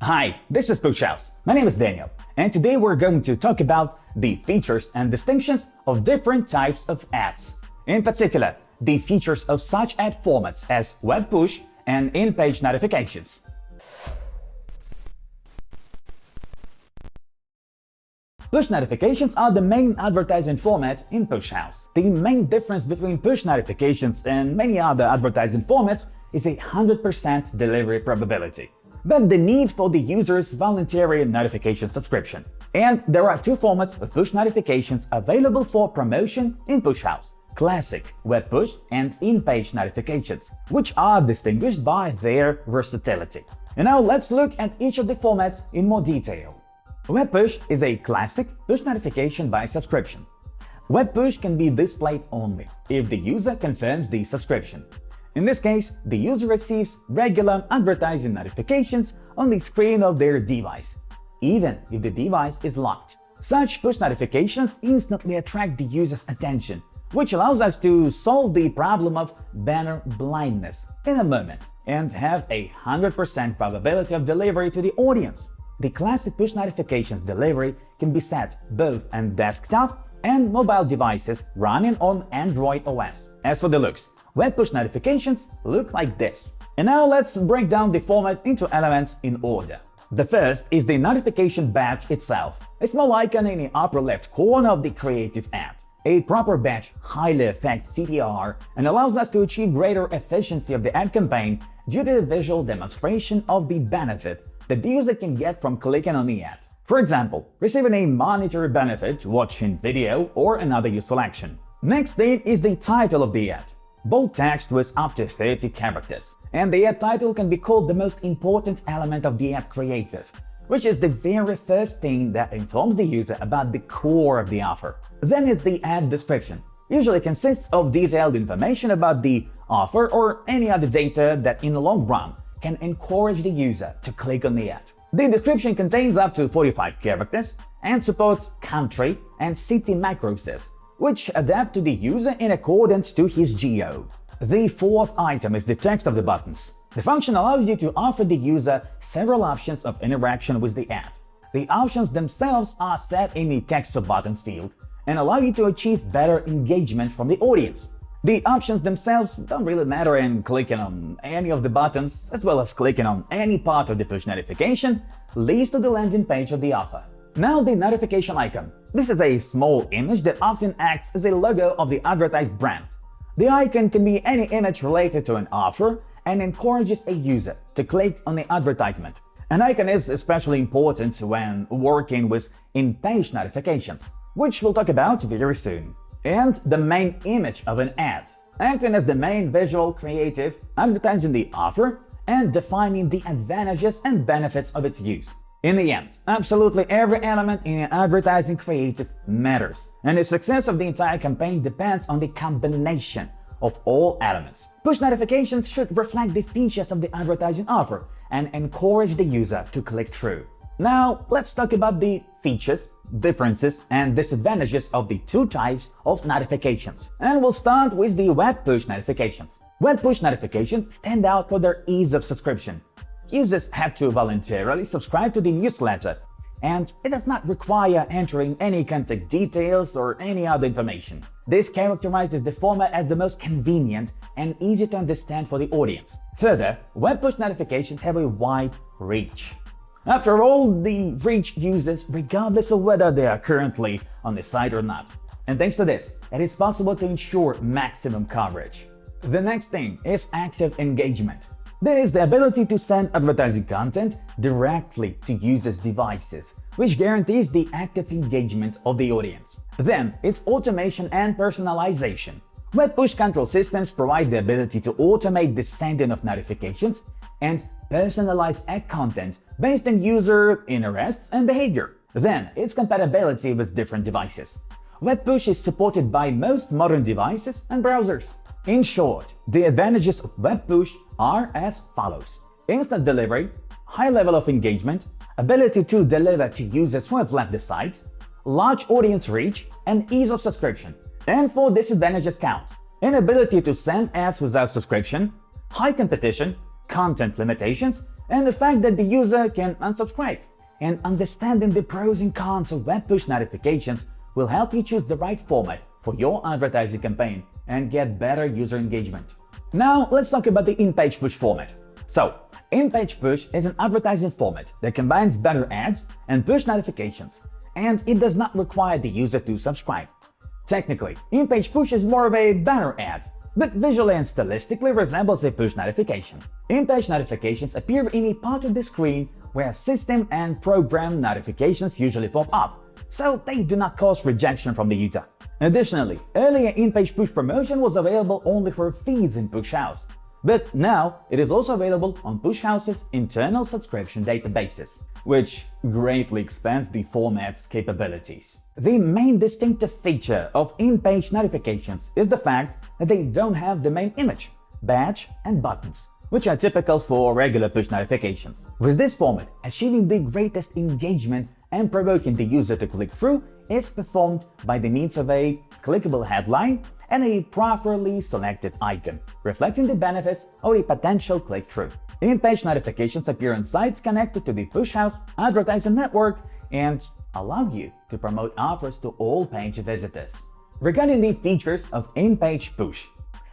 Hi, this is Push.House. My name is Daniel, and today we're going to talk about the features and distinctions of different types of ads. In particular, the features of such ad formats as web push and in-page notifications. Push notifications are the main advertising format in Push.House. The main difference between push notifications and many other advertising formats is a 100% delivery probability, but the need for the user's voluntary notification subscription. And there are two formats of push notifications available for promotion in Push.House: classic web push and in-page notifications, which are distinguished by their versatility. And now let's look at each of the formats in more detail. Web push is a classic push notification by subscription. Web push can be displayed only if the user confirms the subscription. In this case, the user receives regular advertising notifications on the screen of their device, even if the device is locked. Such push notifications instantly attract the user's attention, which allows us to solve the problem of banner blindness in a moment and have a 100% probability of delivery to the audience. The classic push notifications delivery can be set both on desktop and mobile devices running on Android OS. As for the looks, web push notifications look like this. And now let's break down the format into elements in order. The first is the notification badge itself, a small icon in the upper left corner of the creative ad. A proper badge highly affects CTR and allows us to achieve greater efficiency of the ad campaign due to the visual demonstration of the benefit that the user can get from clicking on the ad. For example, receiving a monetary benefit, watching video, or another useful action. Next thing is the title of the ad. Bold text with up to 30 characters. And the ad title can be called the most important element of the ad creative, which is the very first thing that informs the user about the core of the offer. Then it's the ad description. Usually consists of detailed information about the offer or any other data that in the long run can encourage the user to click on the ad. The description contains up to 45 characters and supports country and city macros, which adapt to the user in accordance to his geo. The fourth item is the text of the buttons. The function allows you to offer the user several options of interaction with the ad. The options themselves are set in the text of buttons field and allow you to achieve better engagement from the audience. The options themselves don't really matter, and clicking on any of the buttons, as well as clicking on any part of the push notification, leads to the landing page of the offer. Now the notification icon. This is a small image that often acts as a logo of the advertised brand. The icon can be any image related to an offer and encourages a user to click on the advertisement. An icon is especially important when working with in-page notifications, which we'll talk about very soon. And the main image of an ad, acting as the main visual creative, advertising the offer and defining the advantages and benefits of its use. In the end, absolutely every element in an advertising creative matters, and the success of the entire campaign depends on the combination of all elements. Push notifications should reflect the features of the advertising offer and encourage the user to click through. Now, let's talk about the features, differences, and disadvantages of the two types of notifications. And we'll start with the web push notifications. Web push notifications stand out for their ease of subscription. Users have to voluntarily subscribe to the newsletter, and it does not require entering any contact details or any other information. This characterizes the format as the most convenient and easy to understand for the audience. Further, web push notifications have a wide reach. After all, they reach users regardless of whether they are currently on the site or not. And thanks to this, it is possible to ensure maximum coverage. The next thing is active engagement. There is the ability to send advertising content directly to users' devices, which guarantees the active engagement of the audience. Then, it's automation and personalization. Web push control systems provide the ability to automate the sending of notifications and personalize ad content based on user interests and behavior. Then, its compatibility with different devices. Web push is supported by most modern devices and browsers. In short, the advantages of web push are as follows: instant delivery, high level of engagement, ability to deliver to users who have left the site, large audience reach, and ease of subscription. And for disadvantages count: inability to send ads without subscription, high competition, content limitations, and the fact that the user can unsubscribe. And understanding the pros and cons of web push notifications will help you choose the right format for your advertising campaign and get better user engagement. Now let's talk about the in-page push format. So, in-page push is an advertising format that combines better ads and push notifications, and it does not require the user to subscribe. Technically, in-page push is more of a banner ad, but visually and stylistically resembles a push notification. In-page notifications appear in a part of the screen where system and program notifications usually pop up, so they do not cause rejection from the user. Additionally, earlier in-page push promotion was available only for feeds in Push.House, but now it is also available on Push.House's internal subscription databases, which greatly expands the format's capabilities. The main distinctive feature of in-page notifications is the fact that they don't have the main image, badge, and buttons, which are typical for regular push notifications. With this format, achieving the greatest engagement and provoking the user to click through is performed by the means of a clickable headline and a properly selected icon, reflecting the benefits of a potential click-through. In-page notifications appear on sites connected to the Push.House advertising network and allow you to promote offers to all page visitors. Regarding the features of in-page push,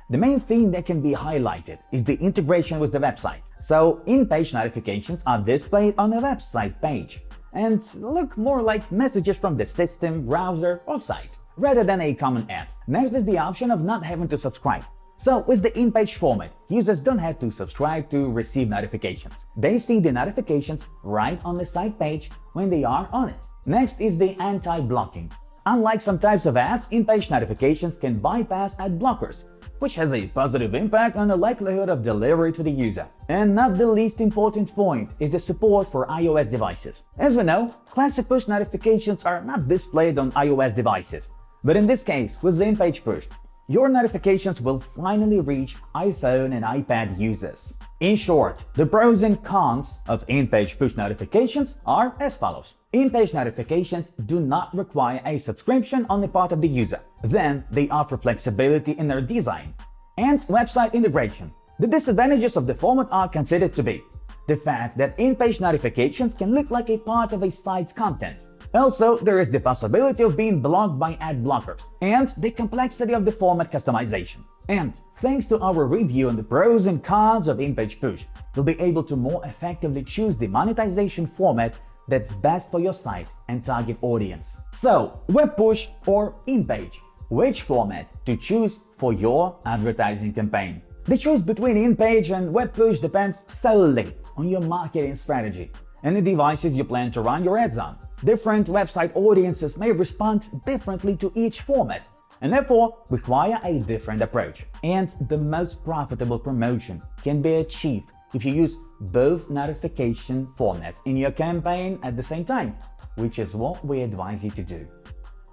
the main thing that can be highlighted is the integration with the website. So in-page notifications are displayed on a website page and look more like messages from the system, browser, or site, rather than a common ad. Next is the option of not having to subscribe. So with the in-page format, users don't have to subscribe to receive notifications. They see the notifications right on the site page when they are on it. Next is the anti-blocking. Unlike some types of ads, in-page notifications can bypass ad blockers, which has a positive impact on the likelihood of delivery to the user. And not the least important point is the support for iOS devices. As we know, classic push notifications are not displayed on iOS devices. But in this case, with the in-page push, your notifications will finally reach iPhone and iPad users. In short, the pros and cons of in-page push notifications are as follows. In-page notifications do not require a subscription on the part of the user. Then, they offer flexibility in their design and website integration. The disadvantages of the format are considered to be the fact that in-page notifications can look like a part of a site's content. Also, there is the possibility of being blocked by ad blockers and the complexity of the format customization. And thanks to our review on the pros and cons of in-page push, you'll be able to more effectively choose the monetization format that's best for your site and target audience. So, web push or in-page, which format to choose for your advertising campaign? The choice between in-page and web push depends solely on your marketing strategy and the devices you plan to run your ads on. Different website audiences may respond differently to each format and therefore require a different approach. And the most profitable promotion can be achieved if you use both notification formats in your campaign at the same time, which is what we advise you to do.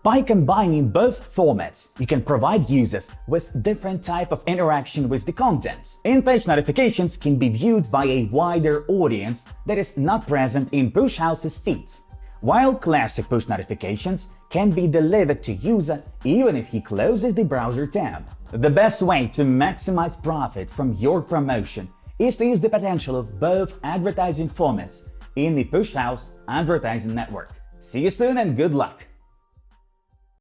By combining both formats, you can provide users with different type of interaction with the content. In-page notifications can be viewed by a wider audience that is not present in Push.House's feeds, while classic push notifications can be delivered to user even if he closes the browser tab. The best way to maximize profit from your promotion is to use the potential of both advertising formats in the Push.House advertising network. See you soon and good luck!